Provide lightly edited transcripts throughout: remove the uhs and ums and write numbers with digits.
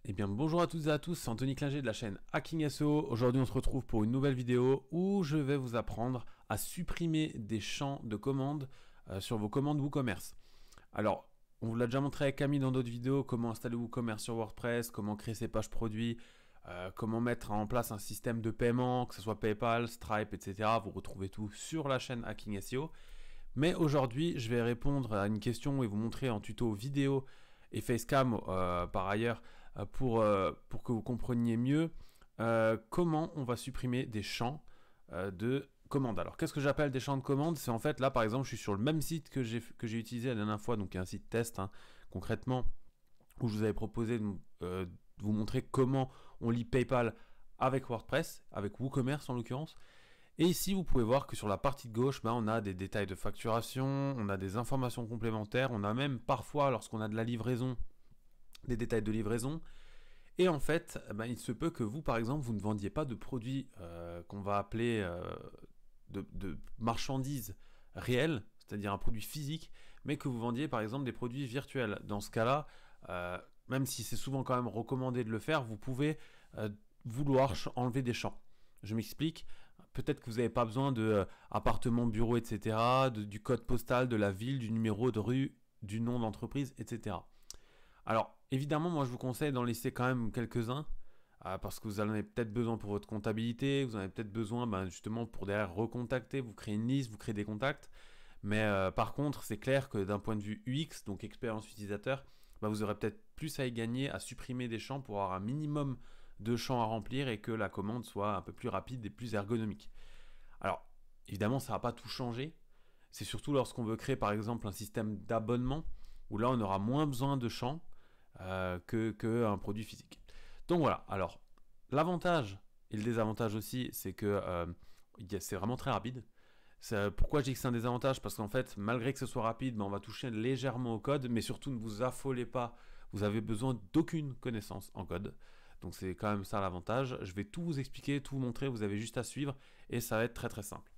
Eh bien bonjour à toutes et à tous, c'est Anthony Klinger de la chaîne Hacking SEO. Aujourd'hui on se retrouve pour une nouvelle vidéo où je vais vous apprendre à supprimer des champs de commandes sur vos commandes WooCommerce. Alors, on vous l'a déjà montré avec Camille dans d'autres vidéos, comment installer WooCommerce sur WordPress, comment créer ses pages produits, comment mettre en place un système de paiement, que ce soit PayPal, Stripe, etc. Vous retrouvez tout sur la chaîne Hacking SEO. Mais aujourd'hui, je vais répondre à une question et vous montrer en tuto vidéo et Facecam par ailleurs pour que vous compreniez mieux comment on va supprimer des champs de commandes. Alors qu'est-ce que j'appelle des champs de commandes? C'est en fait là par exemple je suis sur le même site que j'ai utilisé la dernière fois, donc un site test concrètement, où je vous avais proposé de vous montrer comment on lit PayPal avec WordPress, avec WooCommerce en l'occurrence. Et ici, vous pouvez voir que sur la partie de gauche, on a des détails de facturation, on a des informations complémentaires, on a même parfois, lorsqu'on a de la livraison, des détails de livraison. Et en fait, il se peut que vous, par exemple, vous ne vendiez pas de produits qu'on va appeler de marchandises réelles, c'est-à-dire un produit physique, mais que vous vendiez, par exemple, des produits virtuels. Dans ce cas-là, même si c'est souvent quand même recommandé de le faire, vous pouvez vouloir enlever des champs. Je m'explique. Peut-être que vous n'avez pas besoin de appartement, bureau, etc., du code postal, de la ville, du numéro de rue, du nom d'entreprise, etc. Alors, évidemment, moi, je vous conseille d'en laisser quand même quelques-uns, parce que vous en avez peut-être besoin pour votre comptabilité, vous en avez peut-être besoin justement pour derrière recontacter, vous créez une liste, vous créez des contacts. Mais par contre, c'est clair que d'un point de vue UX, donc expérience utilisateur, vous aurez peut-être plus à y gagner à supprimer des champs pour avoir un minimum de champs à remplir et que la commande soit un peu plus rapide et plus ergonomique. Alors, évidemment, ça ne va pas tout changer. C'est surtout lorsqu'on veut créer, par exemple, un système d'abonnement, où là, on aura moins besoin de champs qu'un produit physique. Donc voilà, alors, l'avantage et le désavantage aussi, c'est que c'est vraiment très rapide. Pourquoi je dis que c'est un désavantage? Parce qu'en fait, malgré que ce soit rapide, on va toucher légèrement au code, mais surtout ne vous affolez pas, vous avez besoin d'aucune connaissance en code. Donc c'est quand même ça l'avantage. Je vais tout vous expliquer, tout vous montrer, vous avez juste à suivre et ça va être très très simple.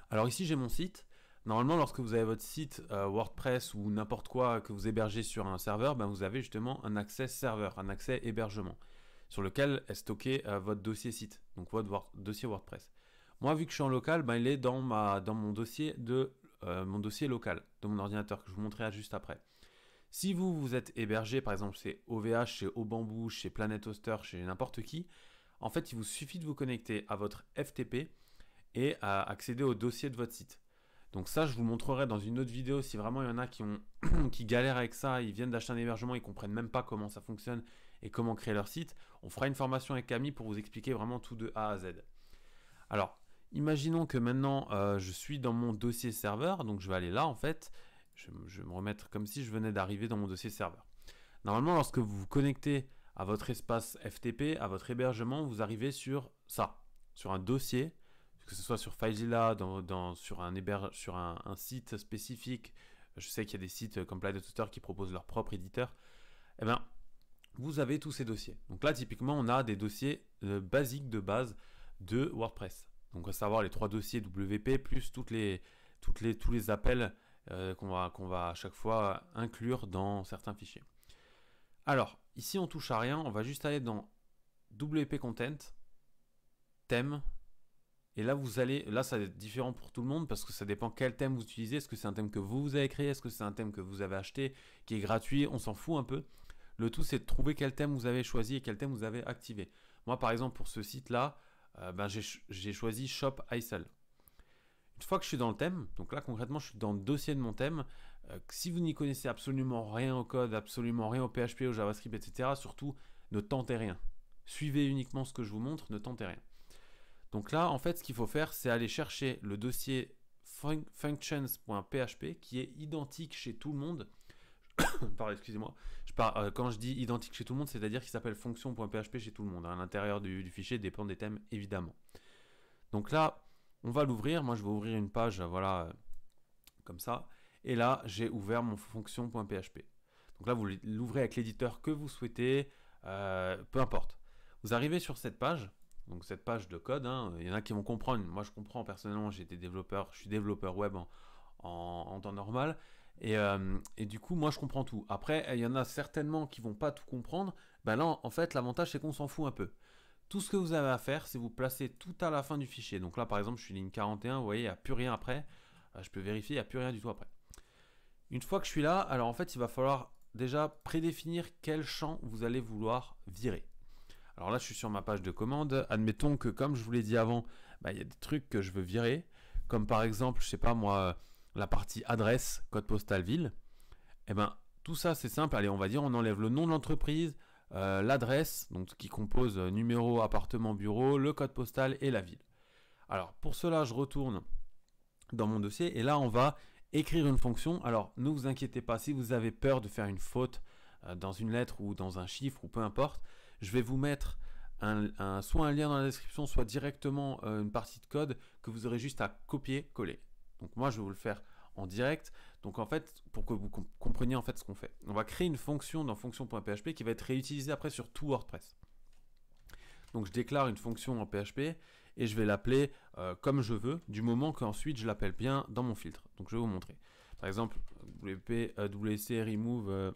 Alors ici j'ai mon site. Normalement lorsque vous avez votre site WordPress ou n'importe quoi que vous hébergez sur un serveur, vous avez justement un accès serveur, un accès hébergement sur lequel est stocké votre dossier site, donc votre dossier WordPress. Moi vu que je suis en local, il est dans mon dossier local de mon ordinateur que je vous montrerai juste après. Si vous êtes hébergé, par exemple chez OVH, chez Obamboo, chez Planet Hoster, chez n'importe qui, en fait, il vous suffit de vous connecter à votre FTP et à accéder au dossier de votre site. Donc ça, je vous montrerai dans une autre vidéo si vraiment il y en a qui galèrent avec ça, ils viennent d'acheter un hébergement, ils ne comprennent même pas comment ça fonctionne et comment créer leur site. On fera une formation avec Camille pour vous expliquer vraiment tout de A à Z. Alors, imaginons que maintenant, je suis dans mon dossier serveur, donc je vais aller là en fait. Je vais me remettre comme si je venais d'arriver dans mon dossier serveur. Normalement, lorsque vous vous connectez à votre espace FTP, à votre hébergement, vous arrivez sur ça, sur un dossier, que ce soit sur FileZilla, sur un site spécifique. Je sais qu'il y a des sites comme Planet Hoster qui proposent leur propre éditeur. Vous avez tous ces dossiers. Donc là, typiquement, on a des dossiers basiques de base de WordPress. Donc à savoir les 3 dossiers WP plus tous les appels qu'on va à chaque fois inclure dans certains fichiers. Alors, ici on touche à rien, on va juste aller dans WP Content, thème, et là là ça va être différent pour tout le monde parce que ça dépend quel thème vous utilisez. Est-ce que c'est un thème que vous avez créé, est-ce que c'est un thème que vous avez acheté, qui est gratuit, on s'en fout un peu. Le tout c'est de trouver quel thème vous avez choisi et quel thème vous avez activé. Moi par exemple pour ce site là, j'ai choisi Shop iSell. Une fois que je suis dans le thème, donc là concrètement je suis dans le dossier de mon thème, si vous n'y connaissez absolument rien au code, absolument rien au PHP, au JavaScript, etc., surtout ne tentez rien. Suivez uniquement ce que je vous montre, ne tentez rien. Donc là en fait ce qu'il faut faire c'est aller chercher le dossier functions.php qui est identique chez tout le monde. Pardon, excusez-moi. Quand je dis identique chez tout le monde, c'est-à-dire qu'il s'appelle fonction.php chez tout le monde. À l'intérieur du fichier dépend des thèmes évidemment. Donc là, on va l'ouvrir. Moi, je vais ouvrir une page, voilà, comme ça. Et là, j'ai ouvert mon fonction.php. Donc là, vous l'ouvrez avec l'éditeur que vous souhaitez, peu importe. Vous arrivez sur cette page, donc cette page de code. Il y en a qui vont comprendre. Moi, je comprends personnellement. Je suis développeur web en temps normal. Et du coup, moi, je comprends tout. Après, il y en a certainement qui vont pas tout comprendre. Ben là, en fait, l'avantage, c'est qu'on s'en fout un peu. Tout ce que vous avez à faire, c'est vous placer tout à la fin du fichier. Donc là, par exemple, je suis ligne 41, vous voyez, il n'y a plus rien après. Je peux vérifier, il n'y a plus rien du tout après. Une fois que je suis là, alors en fait, il va falloir déjà prédéfinir quel champ vous allez vouloir virer. Alors là, je suis sur ma page de commande. Admettons que, comme je vous l'ai dit avant, il y a des trucs que je veux virer. Comme par exemple, je sais pas moi, la partie adresse, code postal, ville. Et ben, tout ça, c'est simple. Allez, on va dire, on enlève le nom de l'entreprise, l'adresse, donc qui compose numéro, appartement, bureau, le code postal et la ville. Alors, pour cela, je retourne dans mon dossier et là, on va écrire une fonction. Alors, ne vous inquiétez pas, si vous avez peur de faire une faute dans une lettre ou dans un chiffre ou peu importe, je vais vous mettre soit un lien dans la description, soit directement une partie de code que vous aurez juste à copier-coller. Donc moi, je vais vous le faire en direct. Donc en fait, pour que vous compreniez en fait ce qu'on fait, on va créer une fonction dans fonction.php qui va être réutilisée après sur tout WordPress. Donc je déclare une fonction en PHP et je vais l'appeler comme je veux, du moment qu'ensuite je l'appelle bien dans mon filtre. Donc je vais vous montrer. Par exemple, wc remove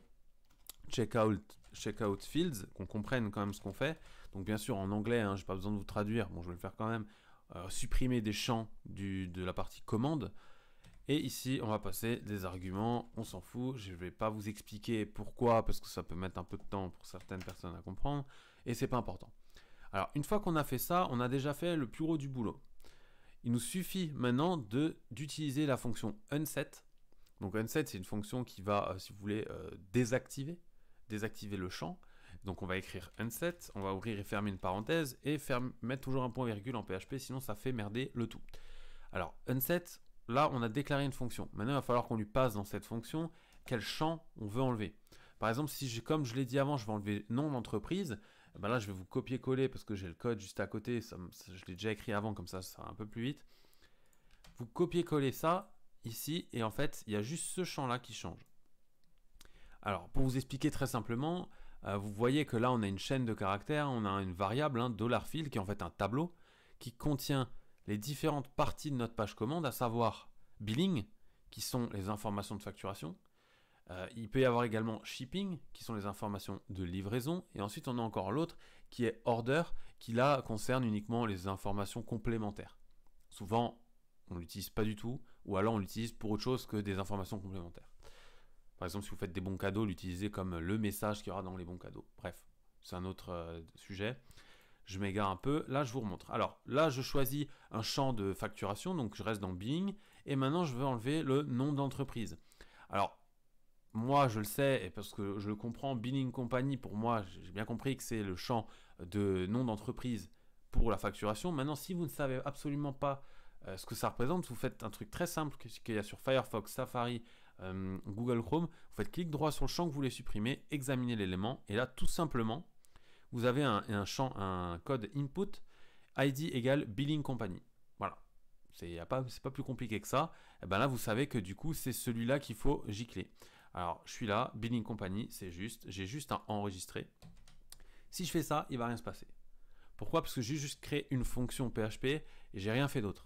checkout fields, qu'on comprenne quand même ce qu'on fait. Donc bien sûr en anglais, hein, je n'ai pas besoin de vous traduire, bon je vais le faire quand même. Supprimer des champs de la partie commande. Et ici, on va passer des arguments, on s'en fout, je ne vais pas vous expliquer pourquoi, parce que ça peut mettre un peu de temps pour certaines personnes à comprendre, et c'est pas important. Alors, une fois qu'on a fait ça, on a déjà fait le plus gros du boulot. Il nous suffit maintenant d'utiliser la fonction unset. Donc unset, c'est une fonction qui va, si vous voulez, désactiver le champ. Donc on va écrire unset, on va ouvrir et fermer une parenthèse, et mettre toujours un point virgule en PHP, sinon ça fait merder le tout. Alors unset, là, on a déclaré une fonction. Maintenant, il va falloir qu'on lui passe dans cette fonction quel champ on veut enlever. Par exemple, si comme je l'ai dit avant, je vais enlever nom d'entreprise, ben là, je vais vous copier-coller parce que j'ai le code juste à côté. Je l'ai déjà écrit avant, comme ça sera un peu plus vite. Vous copiez-coller ça ici, et en fait, il y a juste ce champ-là qui change. Alors, pour vous expliquer très simplement, vous voyez que là, on a une chaîne de caractères, on a une variable, $field, qui est en fait un tableau qui contient les différentes parties de notre page commande, à savoir billing, qui sont les informations de facturation. Il peut y avoir également shipping, qui sont les informations de livraison. Et ensuite, on a encore l'autre qui est order, qui là concerne uniquement les informations complémentaires. Souvent, on ne l'utilise pas du tout, ou alors on l'utilise pour autre chose que des informations complémentaires. Par exemple, si vous faites des bons cadeaux, l'utilisez comme le message qu'il y aura dans les bons cadeaux. Bref, c'est un autre sujet. Je m'égare un peu, là je vous remontre. Alors là je choisis un champ de facturation, donc je reste dans billing, et maintenant je veux enlever le nom d'entreprise. Alors moi je le sais, et parce que je le comprends, billing company, pour moi j'ai bien compris que c'est le champ de nom d'entreprise pour la facturation. Maintenant si vous ne savez absolument pas ce que ça représente, vous faites un truc très simple qu'il y a sur Firefox, Safari, Google Chrome, vous faites clic droit sur le champ que vous voulez supprimer, examinez l'élément, et là tout simplement, vous avez un code input ID égale billing company. Voilà. C'est pas plus compliqué que ça. Et ben là, vous savez que du coup, c'est celui-là qu'il faut gicler. Alors, je suis là, billing company, c'est juste. J'ai juste à enregistrer. Si je fais ça, il ne va rien se passer. Pourquoi? Parce que j'ai juste créé une fonction PHP et j'ai rien fait d'autre.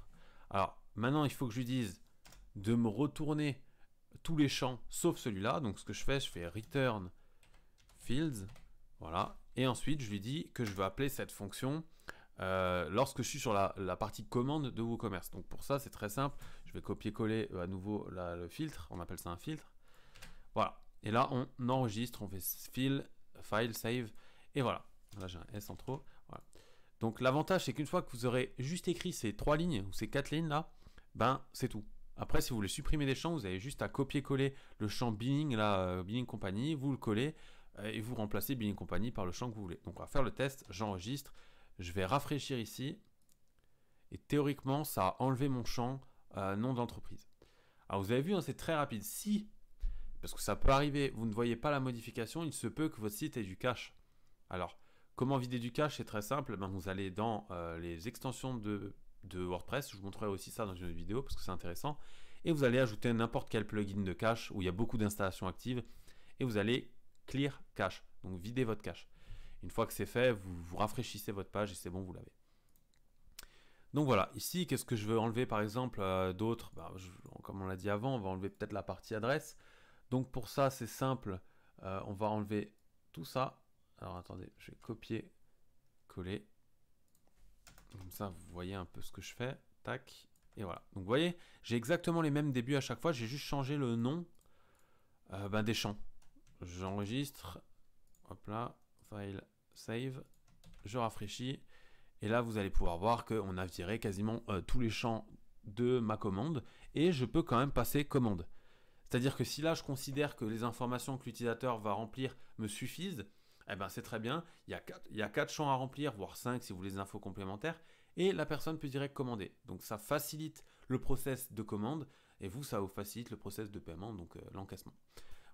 Alors, maintenant, il faut que je lui dise de me retourner tous les champs sauf celui-là. Donc, ce que je fais return fields. Voilà. Et ensuite, je lui dis que je veux appeler cette fonction lorsque je suis sur la partie commande de WooCommerce. Donc pour ça, c'est très simple. Je vais copier-coller à nouveau le filtre. On appelle ça un filtre. Voilà. Et là, on enregistre. On fait file, save. Et voilà. Là, j'ai un S en trop. Voilà. Donc l'avantage, c'est qu'une fois que vous aurez juste écrit ces 3 lignes ou ces 4 lignes là, ben c'est tout. Après, si vous voulez supprimer des champs, vous avez juste à copier-coller le champ billing, billing company, vous le collez et vous remplacez billing company par le champ que vous voulez. Donc on va faire le test, j'enregistre, je vais rafraîchir ici et théoriquement ça a enlevé mon champ nom d'entreprise. Alors vous avez vu, hein, c'est très rapide. Si, parce que ça peut arriver, vous ne voyez pas la modification, il se peut que votre site ait du cache. Alors, comment vider du cache? C'est très simple, ben, vous allez dans les extensions de WordPress, je vous montrerai aussi ça dans une autre vidéo parce que c'est intéressant, et vous allez ajouter n'importe quel plugin de cache où il y a beaucoup d'installations actives, et vous allez clear cache, donc vider votre cache. Une fois que c'est fait, vous rafraîchissez votre page et c'est bon, vous l'avez. Donc voilà, ici, qu'est-ce que je veux enlever par exemple d'autres? Comme on l'a dit avant, on va enlever peut-être la partie adresse. Donc pour ça, c'est simple. On va enlever tout ça. Alors attendez, je vais copier, coller. Comme ça, vous voyez un peu ce que je fais. Tac. Et voilà. Donc vous voyez, j'ai exactement les mêmes débuts à chaque fois. J'ai juste changé le nom des champs. J'enregistre. Hop là. File, save. Je rafraîchis. Et là, vous allez pouvoir voir qu'on a viré quasiment tous les champs de ma commande. Et je peux quand même passer commande. C'est-à-dire que si là, je considère que les informations que l'utilisateur va remplir me suffisent, eh ben, c'est très bien. Il y a 4 champs à remplir, voire 5 si vous voulez des infos complémentaires. Et la personne peut direct commander. Donc ça facilite le process de commande. Et vous, ça vous facilite le process de paiement, donc l'encaissement.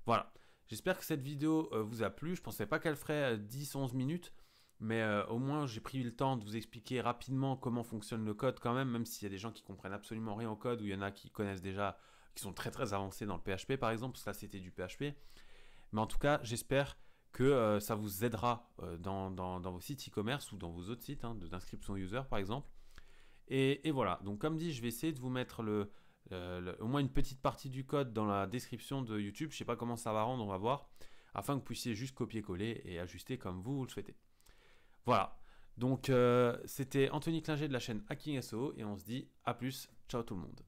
Voilà. J'espère que cette vidéo vous a plu. Je ne pensais pas qu'elle ferait 10-11 minutes. Mais au moins, j'ai pris le temps de vous expliquer rapidement comment fonctionne le code quand même s'il y a des gens qui comprennent absolument rien au code, ou il y en a qui connaissent déjà, qui sont très très avancés dans le PHP par exemple, parce que là c'était du PHP. Mais en tout cas, j'espère que ça vous aidera dans vos sites e-commerce ou dans vos autres sites d'inscription user par exemple. Et voilà, donc comme dit, je vais essayer de vous mettre au moins une petite partie du code dans la description de YouTube. Je ne sais pas comment ça va rendre, on va voir, afin que vous puissiez juste copier-coller et ajuster comme vous le souhaitez. Voilà, donc c'était Anthony Klinger de la chaîne Hacking SEO et on se dit à plus, ciao tout le monde.